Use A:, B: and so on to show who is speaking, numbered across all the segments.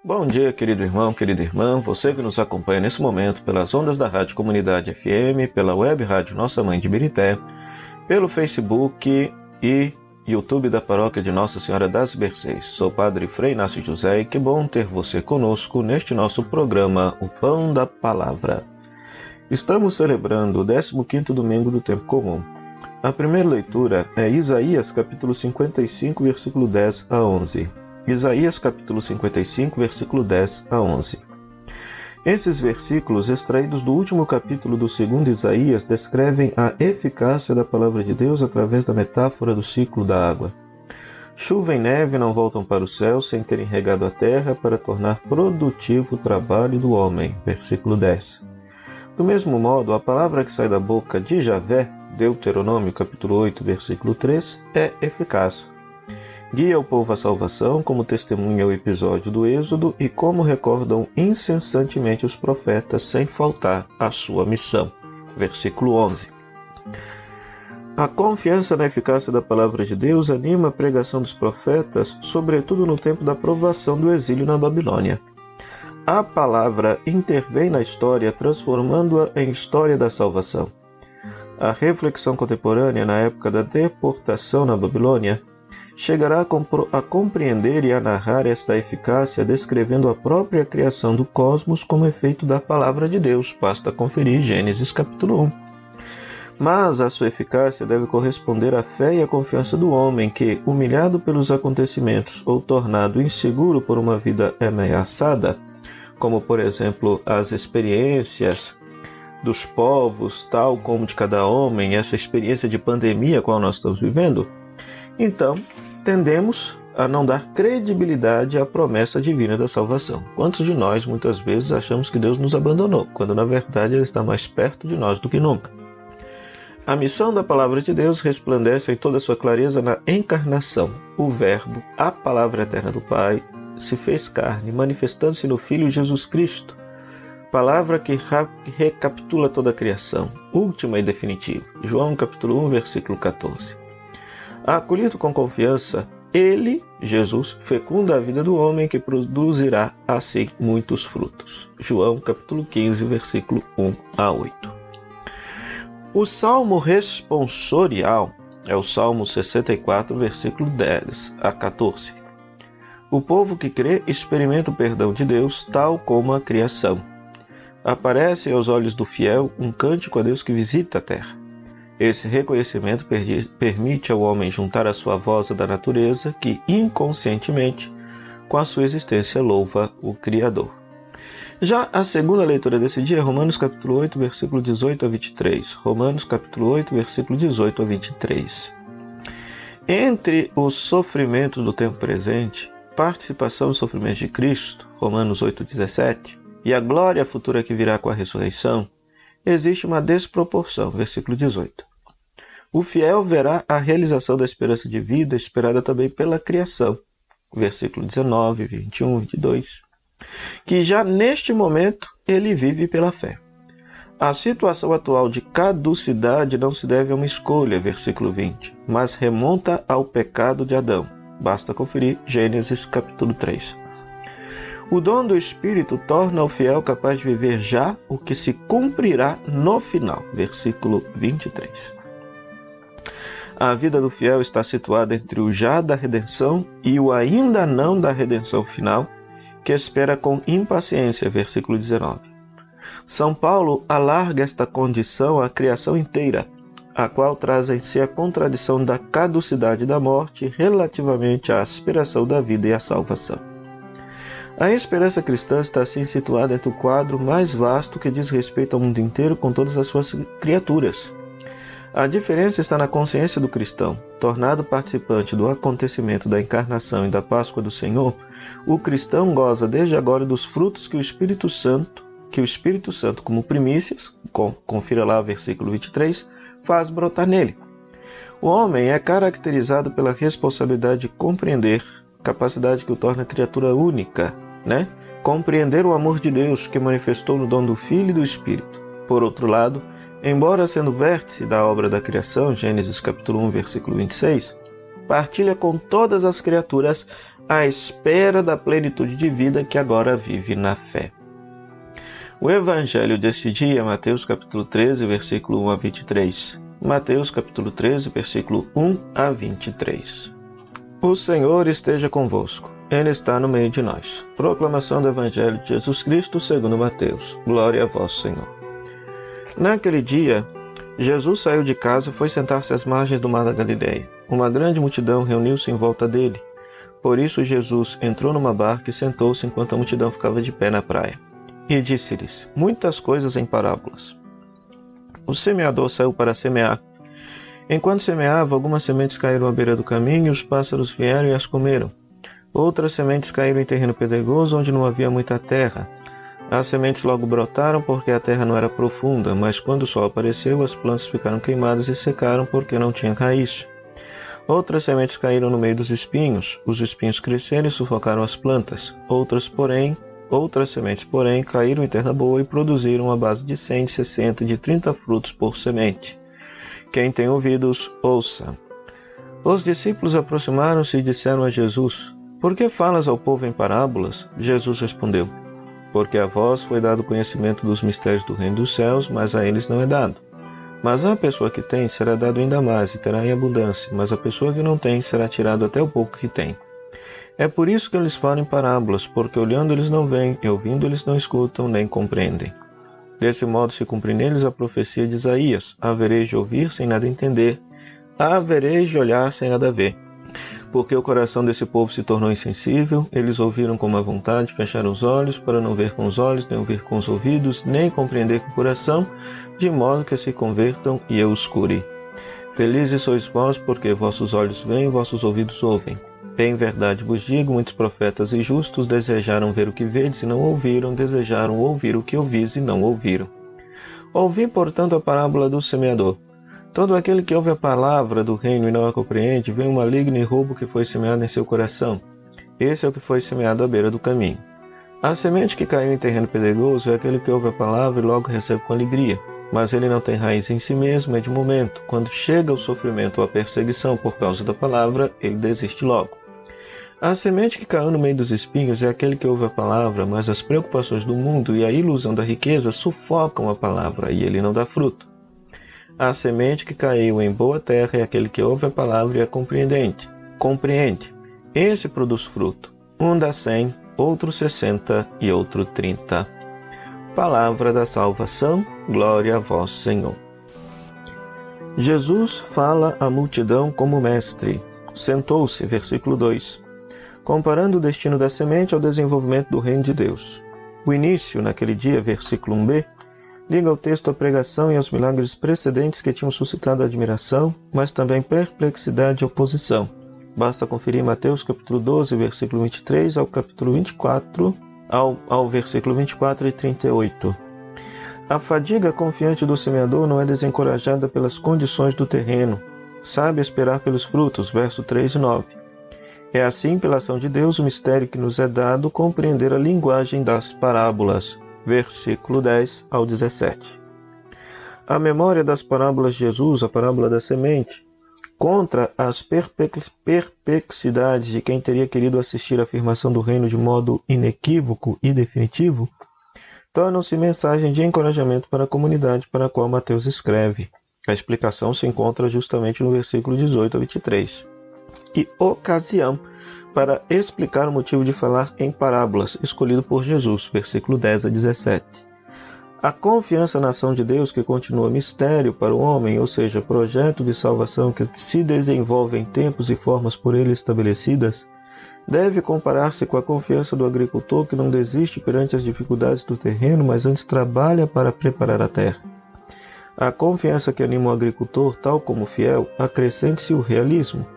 A: Bom dia, querido irmão, querida irmã, você que nos acompanha nesse momento pelas ondas da Rádio Comunidade FM, pela web rádio Nossa Mãe de Birité, pelo Facebook e YouTube da Paróquia de Nossa Senhora das Mercês. Sou o Padre Frei Inácio José e que bom ter você conosco neste nosso programa O Pão da Palavra. Estamos celebrando o 15º domingo do Tempo Comum. A primeira leitura é Isaías capítulo 55, versículo 10 a 11. Isaías capítulo 55, versículo 10 a 11. Esses versículos, extraídos do último capítulo do segundo Isaías, descrevem a eficácia da palavra de Deus através da metáfora do ciclo da água. Chuva e neve não voltam para o céu sem terem regado a terra para tornar produtivo o trabalho do homem. Versículo 10. Do mesmo modo, a palavra que sai da boca de Javé, Deuteronômio capítulo 8, versículo 3, é eficaz. Guia o povo à salvação, como testemunha o episódio do Êxodo e como recordam incessantemente os profetas sem faltar à sua missão. Versículo 11. A confiança na eficácia da palavra de Deus anima a pregação dos profetas, sobretudo no tempo da provação do exílio na Babilônia. A palavra intervém na história, transformando-a em história da salvação. A reflexão contemporânea na época da deportação na Babilônia chegará a compreender e a narrar esta eficácia, descrevendo a própria criação do cosmos como efeito da palavra de Deus. Basta conferir Gênesis capítulo 1. Mas a sua eficácia deve corresponder à fé e à confiança do homem que, humilhado pelos acontecimentos ou tornado inseguro por uma vida ameaçada, como por exemplo as experiências dos povos, tal como de cada homem, essa experiência de pandemia a qual nós estamos vivendo, então tendemos a não dar credibilidade à promessa divina da salvação. Quantos de nós muitas vezes achamos que Deus nos abandonou, quando na verdade Ele está mais perto de nós do que nunca? A missão da palavra de Deus resplandece em toda a sua clareza na encarnação. O Verbo, a palavra eterna do Pai, se fez carne, manifestando-se no Filho Jesus Cristo, palavra que recapitula toda a criação, última e definitiva. João capítulo 1, versículo 14. Acolhido com confiança, Ele, Jesus, fecunda a vida do homem que produzirá assim muitos frutos. João capítulo 15, versículo 1 a 8. O salmo responsorial é o Salmo 64, versículo 10 a 14. O povo que crê experimenta o perdão de Deus, tal como a criação. Aparece aos olhos do fiel um cântico a Deus que visita a terra. Esse reconhecimento permite ao homem juntar a sua voz à da natureza, que inconscientemente, com a sua existência, louva o Criador. Já a segunda leitura desse dia é Romanos capítulo 8, versículo 18 a 23. Romanos capítulo 8, versículo 18 a 23. Entre os sofrimentos do tempo presente, participação dos sofrimentos de Cristo, Romanos 8, 17, e a glória futura que virá com a ressurreição, existe uma desproporção, versículo 18. O fiel verá a realização da esperança de vida esperada também pela criação, versículo 19, 21, 22, que já neste momento ele vive pela fé. A situação atual de caducidade não se deve a uma escolha, versículo 20, mas remonta ao pecado de Adão. Basta conferir Gênesis capítulo 3. O dom do Espírito torna o fiel capaz de viver já o que se cumprirá no final. Versículo 23. A vida do fiel está situada entre o já da redenção e o ainda não da redenção final, que espera com impaciência. Versículo 19. São Paulo alarga esta condição à criação inteira, a qual traz em si a contradição da caducidade da morte relativamente à aspiração da vida e à salvação. A esperança cristã está assim situada entre o quadro mais vasto que diz respeito ao mundo inteiro com todas as suas criaturas. A diferença está na consciência do cristão. Tornado participante do acontecimento da encarnação e da Páscoa do Senhor, o cristão goza desde agora dos frutos que o Espírito Santo, como primícias, confira lá o versículo 23, faz brotar nele. O homem é caracterizado pela responsabilidade de compreender, capacidade que o torna criatura única, Compreender o amor de Deus que manifestou no dom do Filho e do Espírito. Por outro lado, embora sendo vértice da obra da criação, Gênesis capítulo 1, versículo 26, partilha com todas as criaturas à espera da plenitude de vida que agora vive na fé. O evangelho deste dia é Mateus capítulo 13, versículo 1 a 23. Mateus capítulo 13, versículo 1 a 23. O Senhor esteja convosco. Ele está no meio de nós. Proclamação do Evangelho de Jesus Cristo segundo Mateus. Glória a vós, Senhor. Naquele dia, Jesus saiu de casa e foi sentar-se às margens do mar da Galileia. Uma grande multidão reuniu-se em volta dele. Por isso Jesus entrou numa barca e sentou-se enquanto a multidão ficava de pé na praia. E disse-lhes muitas coisas em parábolas. O semeador saiu para semear. Enquanto semeava, algumas sementes caíram à beira do caminho e os pássaros vieram e as comeram. Outras sementes caíram em terreno pedregoso, onde não havia muita terra. As sementes logo brotaram porque a terra não era profunda, mas quando o sol apareceu, as plantas ficaram queimadas e secaram porque não tinham raiz. Outras sementes caíram no meio dos espinhos. Os espinhos cresceram e sufocaram as plantas. Outras sementes, porém, caíram em terra boa e produziram a base de 100, de 60 e de 30 frutos por semente. Quem tem ouvidos, ouça. Os discípulos aproximaram-se e disseram a Jesus: Por que falas ao povo em parábolas? Jesus respondeu: Porque a vós foi dado conhecimento dos mistérios do reino dos céus, mas a eles não é dado. Mas à pessoa que tem será dado ainda mais e terá em abundância, mas a pessoa que não tem será tirado até o pouco que tem. É por isso que eles falam em parábolas, porque olhando eles não veem, e ouvindo eles não escutam, nem compreendem. Desse modo se cumpre neles a profecia de Isaías: havereis de ouvir sem nada entender, havereis de olhar sem nada ver. Porque o coração desse povo se tornou insensível, eles ouviram com má vontade, fecharam os olhos, para não ver com os olhos, nem ouvir com os ouvidos, nem compreender com o coração, de modo que se convertam e eu os cure. Felizes sois vós, porque vossos olhos veem e vossos ouvidos ouvem. Em verdade vos digo, muitos profetas e justos desejaram ver o que vedes e não ouviram, desejaram ouvir o que ouvis e não ouviram. Ouvi, portanto, a parábola do semeador. Todo aquele que ouve a palavra do reino e não a compreende, vê um maligno e roubo que foi semeado em seu coração. Esse é o que foi semeado à beira do caminho. A semente que caiu em terreno pedregoso é aquele que ouve a palavra e logo recebe com alegria. Mas ele não tem raiz em si mesmo, é de momento. Quando chega o sofrimento ou a perseguição por causa da palavra, ele desiste logo. A semente que caiu no meio dos espinhos é aquele que ouve a palavra, mas as preocupações do mundo e a ilusão da riqueza sufocam a palavra e ele não dá fruto. A semente que caiu em boa terra é aquele que ouve a palavra e a compreende. Esse produz fruto. Um dá 100, outro 60 e outro 30. Palavra da salvação, glória a vós, Senhor. Jesus fala à multidão como mestre. Sentou-se, versículo 2. Comparando o destino da semente ao desenvolvimento do reino de Deus. O início, naquele dia, versículo 1b, liga o texto à pregação e aos milagres precedentes que tinham suscitado admiração, mas também perplexidade e oposição. Basta conferir Mateus capítulo 12, versículo 23 ao capítulo 24, ao versículo 24 e 38. A fadiga confiante do semeador não é desencorajada pelas condições do terreno. Sabe esperar pelos frutos, verso 3 e 9. É assim, pela ação de Deus, o mistério que nos é dado compreender a linguagem das parábolas. Versículo 10 ao 17. A memória das parábolas de Jesus, a parábola da semente, contra as perplexidades de quem teria querido assistir à afirmação do reino de modo inequívoco e definitivo, tornam-se mensagem de encorajamento para a comunidade para a qual Mateus escreve. A explicação se encontra justamente no versículo 18 a 23. E ocasião para explicar o motivo de falar em parábolas, escolhido por Jesus, versículo 10 a 17. A confiança na ação de Deus, que continua mistério para o homem, ou seja, projeto de salvação que se desenvolve em tempos e formas por ele estabelecidas, deve comparar-se com a confiança do agricultor que não desiste perante as dificuldades do terreno, mas antes trabalha para preparar a terra. A confiança que anima o agricultor, tal como o fiel, acrescente-se o realismo.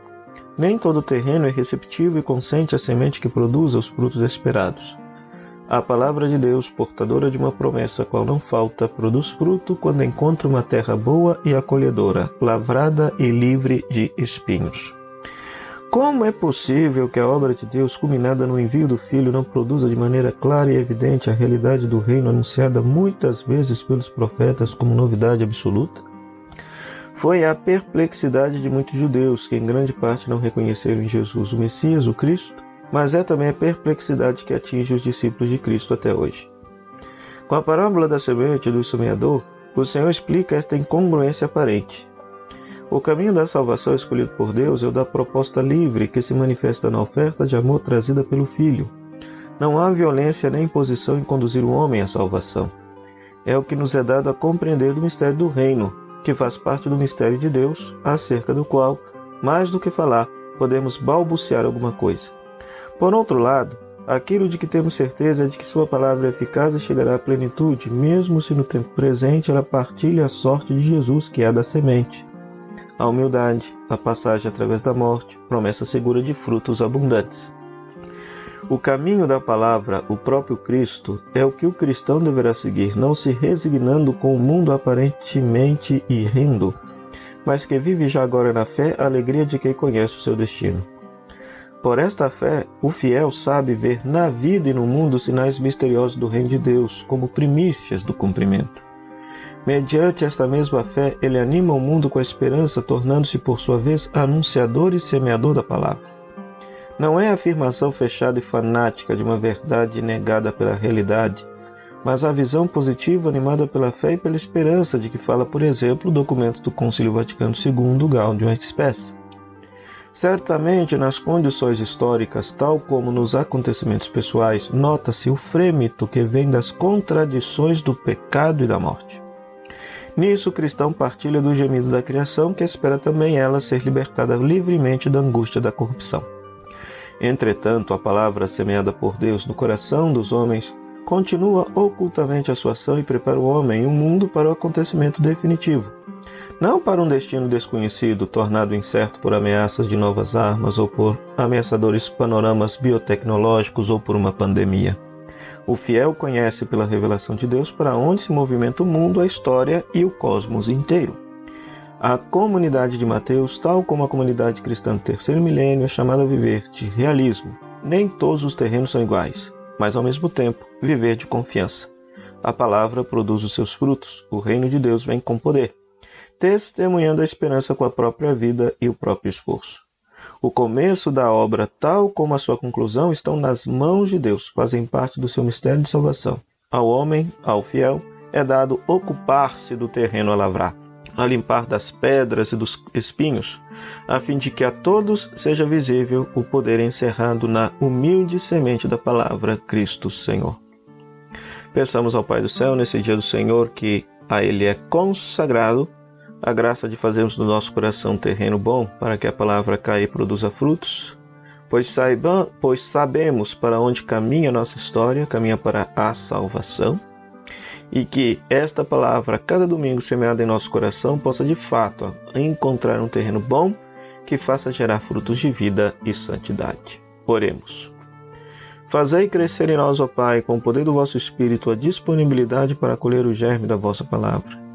A: Nem todo terreno é receptivo e consente a semente que produza os frutos esperados. A palavra de Deus, portadora de uma promessa a qual não falta, produz fruto quando encontra uma terra boa e acolhedora, lavrada e livre de espinhos. Como é possível que a obra de Deus, culminada no envio do Filho, não produza de maneira clara e evidente a realidade do reino anunciada muitas vezes pelos profetas como novidade absoluta? Foi a perplexidade de muitos judeus que em grande parte não reconheceram em Jesus o Messias, o Cristo, mas é também a perplexidade que atinge os discípulos de Cristo até hoje. Com a parábola da semente e do semeador, o Senhor explica esta incongruência aparente. O caminho da salvação escolhido por Deus é o da proposta livre que se manifesta na oferta de amor trazida pelo Filho. Não há violência nem imposição em conduzir o homem à salvação. É o que nos é dado a compreender do mistério do reino, que faz parte do mistério de Deus, acerca do qual, mais do que falar, podemos balbuciar alguma coisa. Por outro lado, aquilo de que temos certeza é de que sua palavra é eficaz e chegará à plenitude, mesmo se no tempo presente ela partilha a sorte de Jesus, que é a da semente. A humildade, a passagem através da morte, promessa segura de frutos abundantes. O caminho da palavra, o próprio Cristo, é o que o cristão deverá seguir, não se resignando com o mundo aparentemente irrendo, mas que vive já agora na fé a alegria de quem conhece o seu destino. Por esta fé, o fiel sabe ver na vida e no mundo sinais misteriosos do reino de Deus, como primícias do cumprimento. Mediante esta mesma fé, ele anima o mundo com a esperança, tornando-se, por sua vez, anunciador e semeador da palavra. Não é a afirmação fechada e fanática de uma verdade negada pela realidade, mas a visão positiva animada pela fé e pela esperança de que fala, por exemplo, o documento do Concílio Vaticano II, Gaudium et Spes. Certamente, nas condições históricas, tal como nos acontecimentos pessoais, nota-se o frêmito que vem das contradições do pecado e da morte. Nisso, o cristão partilha do gemido da criação, que espera também ela ser libertada livremente da angústia da corrupção. Entretanto, a palavra semeada por Deus no coração dos homens continua ocultamente a sua ação e prepara o homem e o mundo para o acontecimento definitivo. Não para um destino desconhecido, tornado incerto por ameaças de novas armas ou por ameaçadores panoramas biotecnológicos ou por uma pandemia. O fiel conhece pela revelação de Deus para onde se movimenta o mundo, a história e o cosmos inteiro. A comunidade de Mateus, tal como a comunidade cristã do terceiro milênio, é chamada a viver de realismo. Nem todos os terrenos são iguais, mas ao mesmo tempo, viver de confiança. A palavra produz os seus frutos, o reino de Deus vem com poder, testemunhando a esperança com a própria vida e o próprio esforço. O começo da obra, tal como a sua conclusão, estão nas mãos de Deus, fazem parte do seu mistério de salvação. Ao homem, ao fiel, é dado ocupar-se do terreno a lavrar, a limpar das pedras e dos espinhos, a fim de que a todos seja visível o poder encerrado na humilde semente da palavra Cristo Senhor. Peçamos ao Pai do Céu, nesse dia do Senhor, que a Ele é consagrado a graça de fazermos do nosso coração um terreno bom, para que a palavra caia e produza frutos, pois sabemos para onde caminha a nossa história, caminha para a salvação, e que esta palavra, cada domingo semeada em nosso coração, possa de fato encontrar um terreno bom que faça gerar frutos de vida e santidade. Oremos. Fazei crescer em nós, ó Pai, com o poder do vosso Espírito, a disponibilidade para acolher o germe da vossa palavra,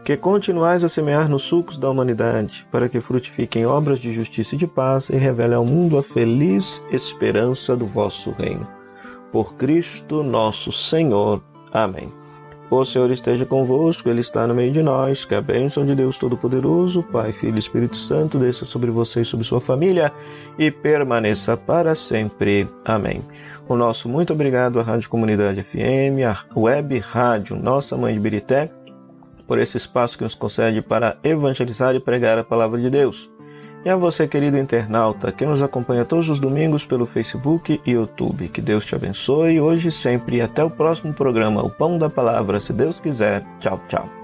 A: que continuais a semear nos sulcos da humanidade, para que frutifiquem obras de justiça e de paz e revele ao mundo a feliz esperança do vosso reino. Por Cristo nosso Senhor. Amém. O Senhor esteja convosco, Ele está no meio de nós. Que a bênção de Deus Todo-Poderoso, Pai, Filho e Espírito Santo, desça sobre você e sobre sua família e permaneça para sempre. Amém. O nosso muito obrigado à Rádio Comunidade FM, à Web Rádio Nossa Mãe de Birité, por esse espaço que nos concede para evangelizar e pregar a Palavra de Deus. E a você, querido internauta, que nos acompanha todos os domingos pelo Facebook e YouTube. Que Deus te abençoe hoje e sempre. E até o próximo programa, O Pão da Palavra, se Deus quiser. Tchau, tchau.